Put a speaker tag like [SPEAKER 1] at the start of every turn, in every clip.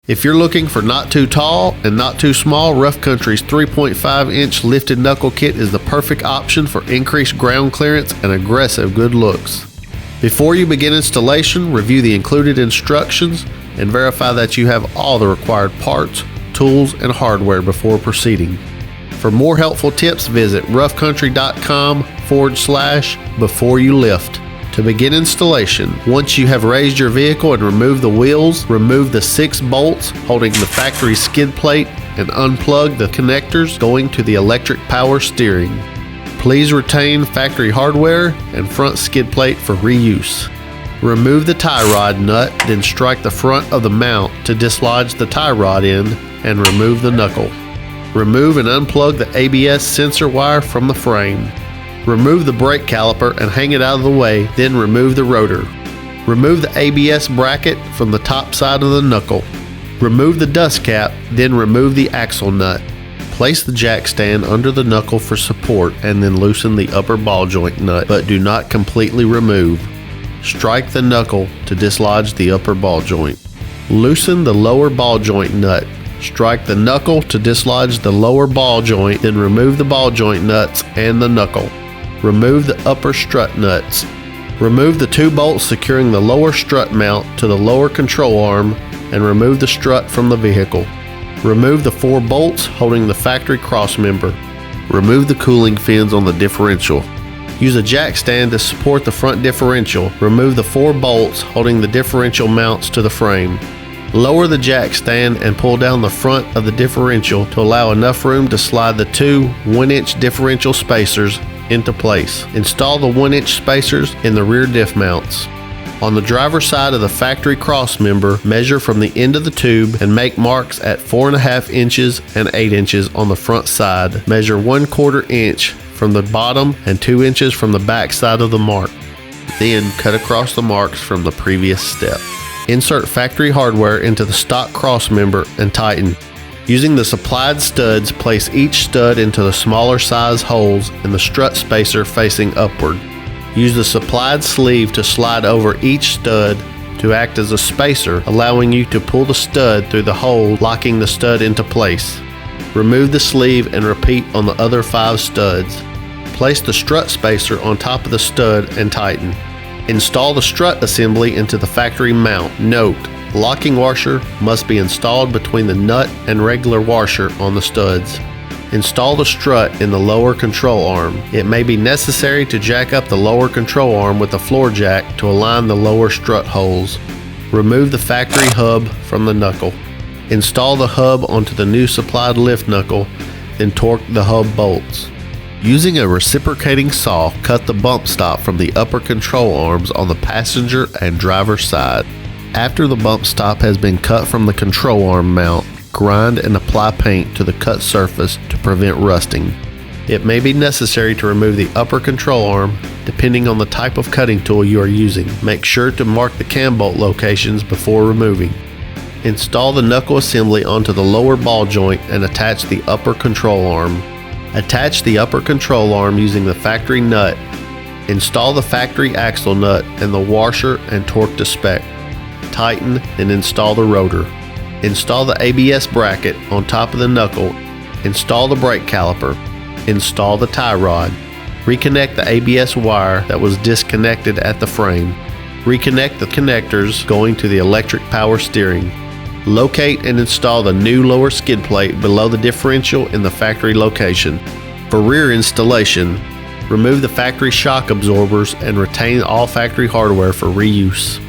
[SPEAKER 1] If you're looking for not too tall and not too small, Rough Country's 3.5-inch lifted knuckle kit is the perfect option for increased ground clearance and aggressive good looks. Before you begin installation, review the included instructions and verify that you have all the required parts, tools, and hardware before proceeding. For more helpful tips, visit roughcountry.com/before-you-lift. To begin installation, once you have raised your vehicle and removed the wheels, remove the 6 bolts holding the factory skid plate and unplug the connectors going to the electric power steering. Please retain factory hardware and front skid plate for reuse. Remove the tie rod nut, then strike the front of the mount to dislodge the tie rod end and remove the knuckle. Remove and unplug the ABS sensor wire from the frame. Remove the brake caliper and hang it out of the way, then remove the rotor. Remove the ABS bracket from the top side of the knuckle. Remove the dust cap, then remove the axle nut. Place the jack stand under the knuckle for support and then loosen the upper ball joint nut, but do not completely remove. Strike the knuckle to dislodge the upper ball joint. Loosen the lower ball joint nut. Strike the knuckle to dislodge the lower ball joint, then remove the ball joint nuts and the knuckle. Remove the upper strut nuts. Remove the 2 bolts securing the lower strut mount to the lower control arm and remove the strut from the vehicle. Remove the 4 bolts holding the factory cross member. Remove the cooling fins on the differential. Use a jack stand to support the front differential. Remove the 4 bolts holding the differential mounts to the frame. Lower the jack stand and pull down the front of the differential to allow enough room to slide the 2 1-inch differential spacers into place. Install the 1-inch spacers in the rear diff mounts. On the driver's side of the factory cross member, measure from the end of the tube and make marks at 4.5 inches and 8 inches on the front side. Measure 1/4 inch from the bottom and 2 inches from the back side of the mark. Then cut across the marks from the previous step. Insert factory hardware into the stock cross member and tighten. Using the supplied studs, place each stud into the smaller size holes in the strut spacer facing upward. Use the supplied sleeve to slide over each stud to act as a spacer, allowing you to pull the stud through the hole, locking the stud into place. Remove the sleeve and repeat on the other 5 studs. Place the strut spacer on top of the stud and tighten. Install the strut assembly into the factory mount. Note: locking washer must be installed between the nut and regular washer on the studs. Install the strut in the lower control arm. It may be necessary to jack up the lower control arm with a floor jack to align the lower strut holes. Remove the factory hub from the knuckle. Install the hub onto the new supplied lift knuckle, then torque the hub bolts. Using a reciprocating saw, cut the bump stop from the upper control arms on the passenger and driver's side. After the bump stop has been cut from the control arm mount, grind and apply paint to the cut surface to prevent rusting. It may be necessary to remove the upper control arm depending on the type of cutting tool you are using. Make sure to mark the cam bolt locations before removing. Install the knuckle assembly onto the lower ball joint and attach the upper control arm. Attach the upper control arm using the factory nut. Install the factory axle nut and the washer and torque to spec. Tighten and install the rotor. Install the ABS bracket on top of the knuckle. Install the brake caliper. Install the tie rod. Reconnect the ABS wire that was disconnected at the frame. Reconnect the connectors going to the electric power steering. Locate and install the new lower skid plate below the differential in the factory location. For rear installation, remove the factory shock absorbers and retain all factory hardware for reuse.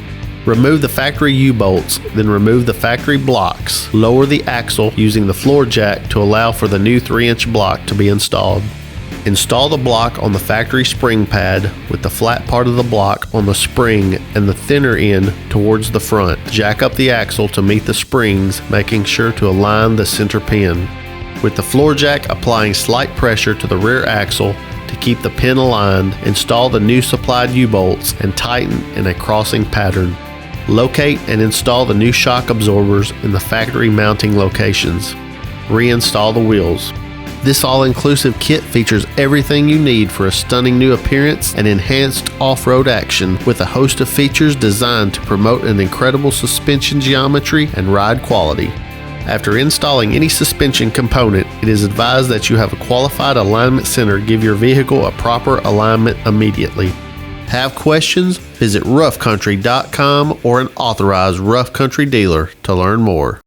[SPEAKER 1] Remove the factory U-bolts, then remove the factory blocks. Lower the axle using the floor jack to allow for the new 3-inch block to be installed. Install the block on the factory spring pad with the flat part of the block on the spring and the thinner end towards the front. Jack up the axle to meet the springs, making sure to align the center pin. With the floor jack applying slight pressure to the rear axle to keep the pin aligned, install the new supplied U-bolts and tighten in a crossing pattern. Locate and install the new shock absorbers in the factory mounting locations. Reinstall the wheels. This all-inclusive kit features everything you need for a stunning new appearance and enhanced off-road action, with a host of features designed to promote an incredible suspension geometry and ride quality. After installing any suspension component, it is advised that you have a qualified alignment center give your vehicle a proper alignment immediately. Have questions? Visit roughcountry.com or an authorized Rough Country dealer to learn more.